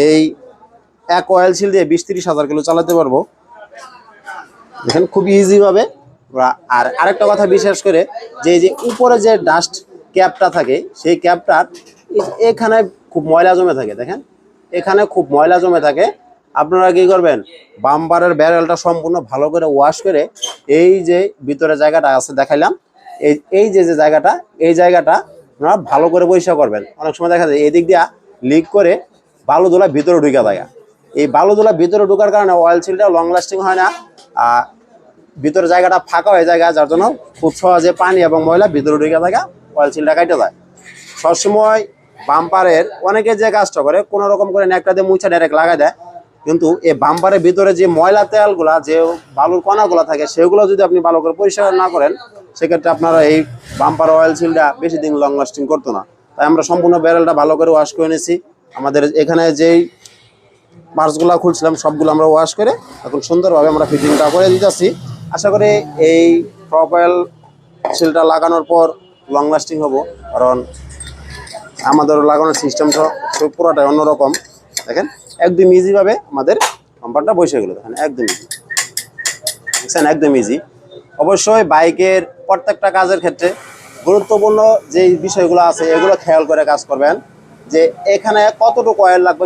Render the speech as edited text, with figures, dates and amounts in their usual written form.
এই এক oil seal দিয়ে 20-30 হাজার কিলো চালাতে পারবো দেখেন, খুব ইজি ভাবে। আর আরেকটা কথা, বিশেষ করে যে উপরে যে ডাস্ট ক্যাপটা থাকে, সেই ক্যাপটার এখানে খুব ময়লা জমে থাকে। দেখেন, এখানে খুব ময়লা জমে থাকে। আপনারা কি করবেন, বাম্পারের ব্যারেলটা সম্পূর্ণ ভালো করে ওয়াশ করে, এই যে ভিতরে জায়গাটা আছে দেখাইলাম, এই যে জায়গাটা, এই জায়গাটা আপনারা ভালো করে পরিষ্কার করবেন। অনেক সময় দেখা যায় এই দিক দিয়া লিক করে বালু ধুলা ভিতরে ঢুকে যায়। এই বালু ধুলা ভিতরে ঢোকার কারণে অয়েল সিলটা লং লাস্টিং হয় না, ভিতরে জায়গাটা ফাঁকা হয়ে যায়, যার জন্য খুব সহজে পানি এবং ময়লা ভিতরে ঢুকে থাকে, অয়েল সিলটা কাটে যায়। সবসময় বাম্পারের অনেকে যে কাজটা করে, কোনো রকম করে ন্যাকটা দিয়ে মুছা ডাইরেক্ট লাগাই দেয়, কিন্তু এই বাম্পারের ভিতরে যে ময়লা তেলগুলা, যে বালুর কণাগুলো থাকে, সেগুলো যদি আপনি ভালো করে পরিষ্কার না করেন, সেক্ষেত্রে আপনারা এই বাম্পার অয়েল সিলটা বেশি দিন লং লাস্টিং করতো না। তাই আমরা সম্পূর্ণ ব্যারেলটা ভালো করে ওয়াশ করে নিয়েছি। আমাদের এখানে যেই পার্টসগুলো খুলছিলাম সবগুলো আমরা ওয়াশ করে এখন সুন্দরভাবে আমরা ফিটিংটা করে দিতেছি। আশা করি এই টপ অয়েল সিলটা লাগানোর পর লং লাস্টিং হবো, কারণ আমাদের লাগানোর সিস্টেমটা পুরোটাই অন্যরকম। দেখেন, একদম ইজিভাবে আমাদের বাম্পারটা বসে গেলো। দেখেন, একদম ইজি, দেখছেন, একদম ইজি। অবশ্যই বাইকের প্রত্যেকটা কাজের ক্ষেত্রে গুরুত্বপূর্ণ যে বিষয়গুলো আছে, এগুলো খেয়াল করে কাজ করবেন, যে এখানে কতটুকু অয়েল লাগবে।